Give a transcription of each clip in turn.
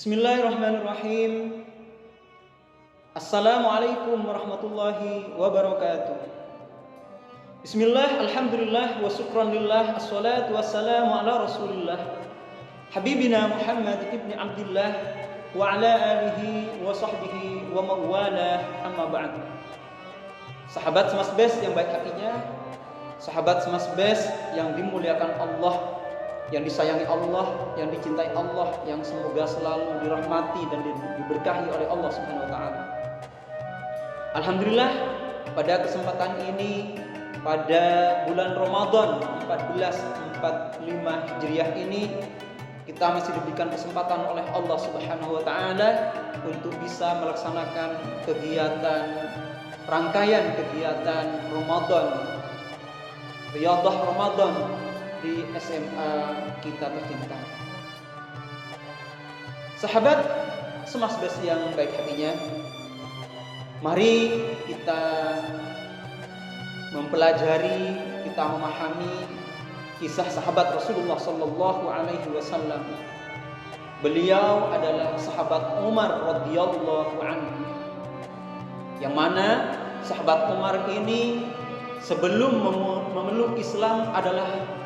Bismillahirrahmanirrahim. Assalamualaikum warahmatullahi wabarakatuh. Bismillah, alhamdulillah, wa syukranillah, assalatu wassalamu ala rasulillah Habibina Muhammad ibn Abdillah wa ala alihi wa sahbihi wa mawala, amma ba'd. Sahabat Semasbes yang baik hatinya, sahabat Semasbes yang dimuliakan Allah, yang disayangi Allah, yang dicintai Allah, yang semoga selalu dirahmati dan diberkahi oleh Allah Subhanahu wa taala. Alhamdulillah, pada kesempatan ini pada bulan Ramadan 1445 Hijriah ini kita masih diberikan kesempatan oleh Allah Subhanahu wa taala untuk bisa melaksanakan rangkaian kegiatan Ramadan, Riyadhah Ramadan di SMA kita tercinta. Sahabat Semasbes yang baik hatinya, mari kita mempelajari, kita memahami kisah sahabat Rasulullah sallallahu alaihi wasallam. Beliau adalah sahabat Umar radhiyallahu anhu. Yang mana sahabat Umar ini sebelum memeluk Islam adalah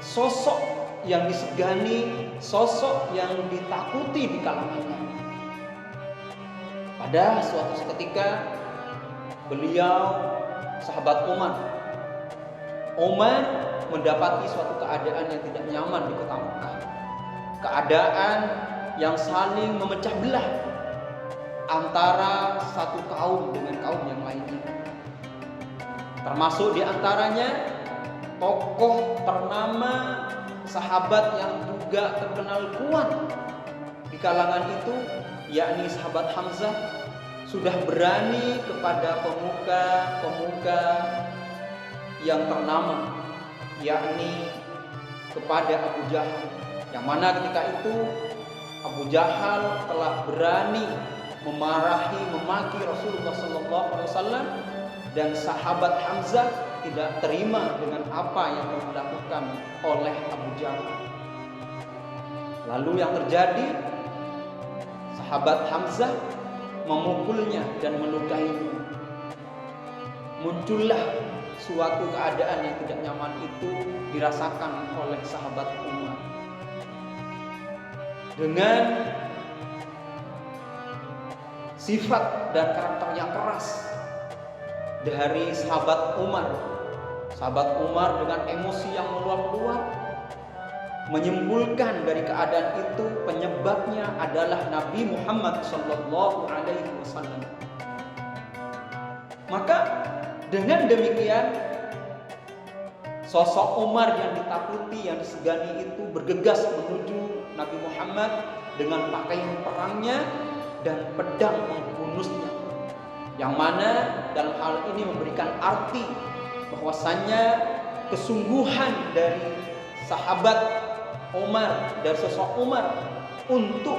sosok yang disegani, sosok yang ditakuti di kalangannya. Pada suatu ketika beliau sahabat Umar mendapati suatu keadaan yang tidak nyaman di kota Mekah. Keadaan yang saling memecah belah antara satu kaum dengan kaum yang lainnya. Termasuk di antaranya tokoh ternama sahabat yang juga terkenal kuat di kalangan itu, yakni sahabat Hamzah, sudah berani kepada pemuka yang ternama, yakni kepada Abu Jahal. Yang mana ketika itu Abu Jahal telah berani memaki Rasulullah SAW, dan sahabat Hamzah tidak terima dengan apa yang dilakukan oleh Abu Jahal. Lalu yang terjadi, sahabat Hamzah memukulnya dan melukainya. Muncullah suatu keadaan yang tidak nyaman itu dirasakan oleh sahabat Umar. Dengan sifat dan karakter yang keras dari sahabat Umar dengan emosi yang meluap-luap menyimpulkan dari keadaan itu penyebabnya adalah Nabi Muhammad sallallahu alaihi wasallam. Maka dengan demikian sosok Umar yang ditakuti, yang disegani itu bergegas menuju Nabi Muhammad dengan pakaian perangnya dan pedang menghunusnya. Yang mana dalam hal ini memberikan arti bahwasannya kesungguhan dari sahabat Umar, dari sosok Umar untuk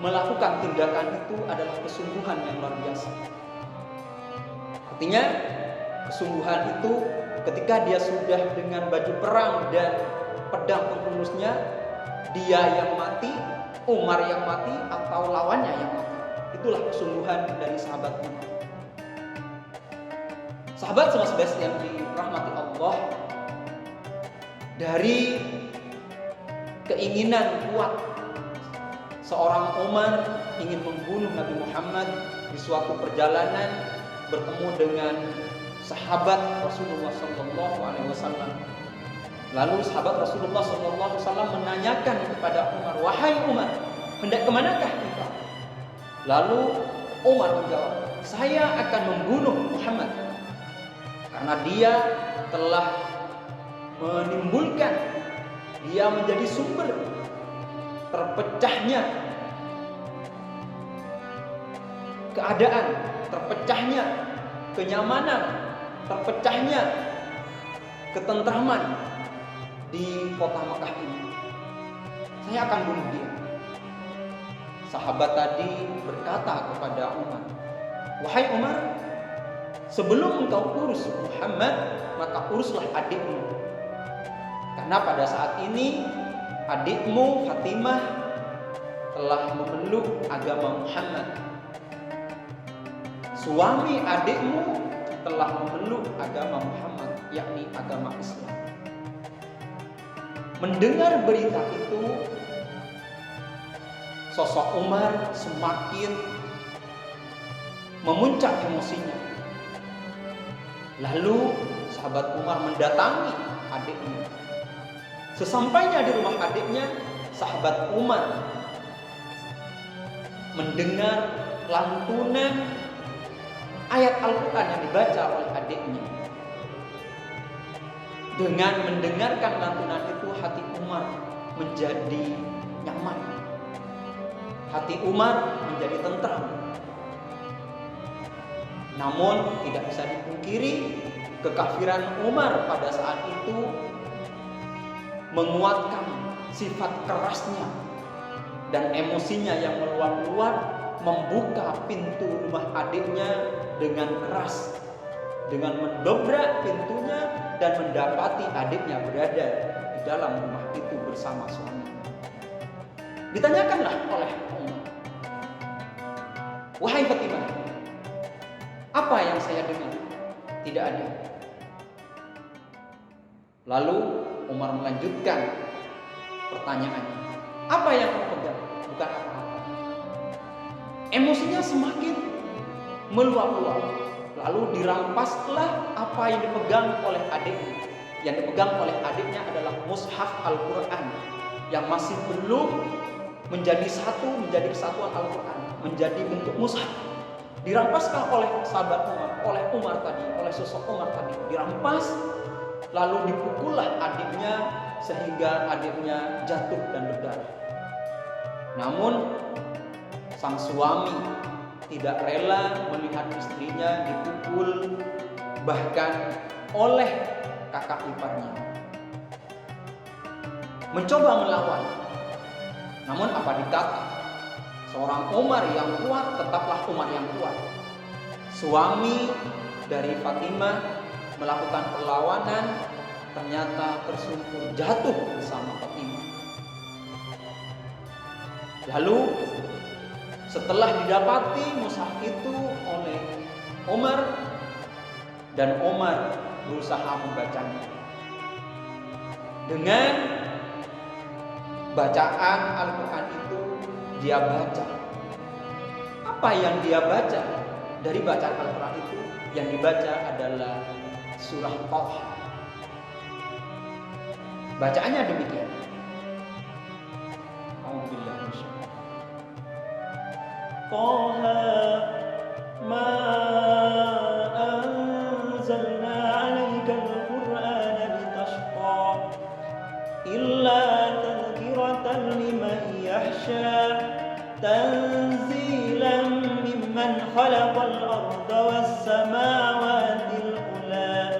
melakukan tindakan itu adalah kesungguhan yang luar biasa. Artinya kesungguhan itu ketika dia sudah dengan baju perang dan pedang penghunusnya, dia yang mati, Umar yang mati, atau lawannya yang mati. Itulah kesungguhan dari sahabat Umar. Sahabat Semasbes yang dirahmati Allah, dari keinginan kuat seorang Umar ingin membunuh Nabi Muhammad di suatu perjalanan bertemu dengan sahabat Rasulullah SAW. Lalu sahabat Rasulullah SAW menanyakan kepada Umar, "Wahai Umar, hendak kemanakah engkau?" Lalu Umar menjawab, "Saya akan membunuh Muhammad karena dia telah menimbulkan, dia menjadi sumber terpecahnya keadaan, terpecahnya kenyamanan, terpecahnya ketentraman di kota Mekah ini. Saya akan bunuh dia." Sahabat tadi berkata kepada Umar, "Wahai Umar, sebelum engkau urus Muhammad, maka uruslah adikmu. Karena pada saat ini adikmu Fatimah telah memeluk agama Muhammad. Suami adikmu telah memeluk agama Muhammad, yakni agama Islam. Mendengar berita itu, sosok Umar semakin memuncak emosinya. Lalu sahabat Umar mendatangi adiknya. Sesampainya di rumah adiknya, sahabat Umar mendengar lantunan ayat Al-Quran yang dibaca oleh adiknya. Dengan mendengarkan lantunan itu, hati Umar menjadi nyaman. Hati Umar menjadi tentram. Namun tidak bisa dipungkiri, kekafiran Umar pada saat itu menguatkan sifat kerasnya dan emosinya yang meluap-luap, membuka pintu rumah adiknya dengan keras, dengan mendobrak pintunya dan mendapati adiknya berada di dalam rumah itu bersama suaminya. Ditanyakanlah oleh Umar, "Wahai Fatimah, apa yang saya dengar?" Tidak ada. Lalu Umar melanjutkan pertanyaannya, "Apa yang kau pegang?" Bukan apa-apa. Emosinya semakin meluap-luap. Lalu dirampaslah apa yang dipegang oleh adiknya. Yang dipegang oleh adiknya adalah mushaf Al-Quran yang masih belum menjadi kesatuan Al-Quran, menjadi bentuk mushaf. Dirampaskan oleh sahabat Umar, oleh sosok Umar tadi, dirampas. Lalu dipukullah adiknya sehingga adiknya jatuh dan berdarah. Namun sang suami tidak rela melihat istrinya dipukul bahkan oleh kakak iparnya. Mencoba melawan. Namun apa dikata? Seorang Umar yang kuat tetaplah Umar yang kuat. Suami dari Fatimah melakukan perlawanan, ternyata tersungkur jatuh bersama Fatimah. Lalu setelah didapati mushaf itu oleh Umar, dan Umar berusaha membacanya. Dengan bacaan Al-Quran itu dia baca. Apa yang dia baca? Dari bacaan Al-Quran itu yang dibaca adalah surah Taha. Bacaannya demikian. Taha ma anzalna 'alaika al-Qur'ana litashqa illa tadhkiratan liman yakhsha tanzilan mimman khalaqal arda was samawati al-ula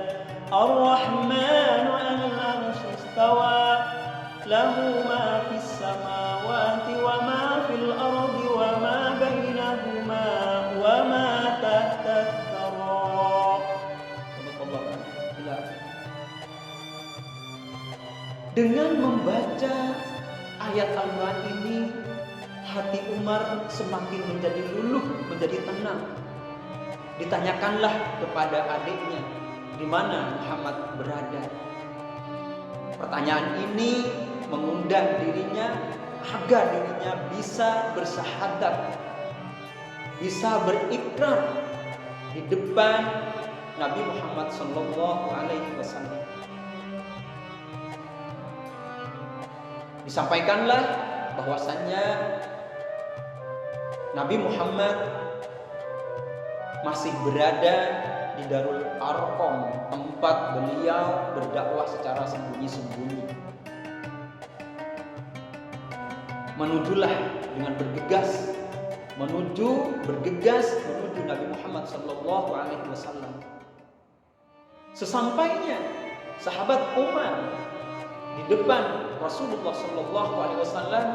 ar-rahmanu 'alal 'arsyi istawa lahu ma fis samawati wa ma fil ardi wa ma bainahuma wa ma tahta ath-thara. Dengan membaca ayat Al-Quran ini, hati Umar semakin menjadi luluh, menjadi tenang. Ditanyakanlah kepada adiknya, di mana Muhammad berada. Pertanyaan ini mengundang dirinya agar dirinya bisa bersyahadat, bisa berikrar di depan Nabi Muhammad SAW. Disampaikanlah bahwasannya Nabi Muhammad masih berada di Darul Arqam, tempat beliau berdakwah secara sembunyi-sembunyi. Menujulah dengan bergegas menuju Nabi Muhammad SAW. Sesampainya sahabat Umar di depan Rasulullah SAW,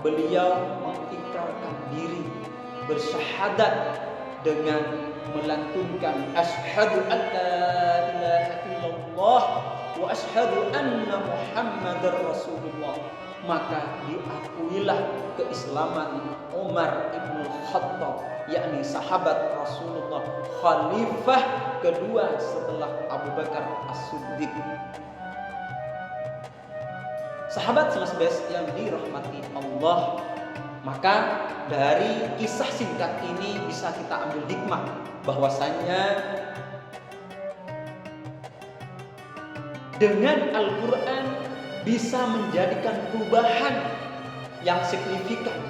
beliau mengikrarkan diri, bersyahadat dengan melantunkan asyhadu an la ilaha illallah wa asyhadu anna Muhammadar Rasulullah, maka diakuilah keislaman Umar ibn Khattab, yakni sahabat Rasulullah, khalifah kedua setelah Abu Bakar As-Siddiq. Sahabat semasbes yang dirahmati Allah, maka dari kisah singkat ini bisa kita ambil hikmah bahwasanya dengan Al-Quran bisa menjadikan perubahan yang signifikan,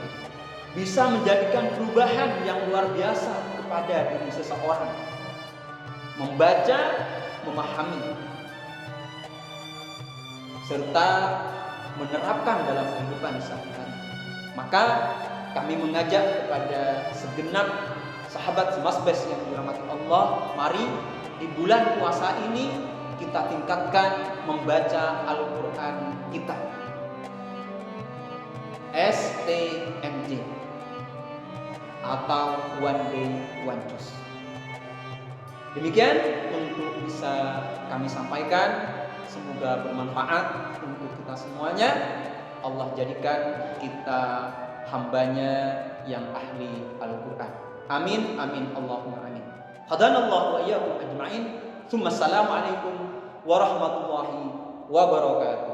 bisa menjadikan perubahan yang luar biasa kepada diri seseorang. Membaca, memahami, serta menerapkan dalam kehidupan sehari-hari. Maka kami mengajak kepada segenap sahabat semasbes yang dirahmati Allah, mari di bulan puasa ini kita tingkatkan membaca Al-Quran kita. STMJ atau One Day One Choice. Demikian untuk bisa kami sampaikan. Semoga bermanfaat untuk kita semuanya. Allah jadikan kita hambanya yang ahli Al-Quran. Amin, amin, Allahumma amin. Hadanallahu wa iyyakum ajma'in. Assalamualaikum warahmatullahi wabarakatuh.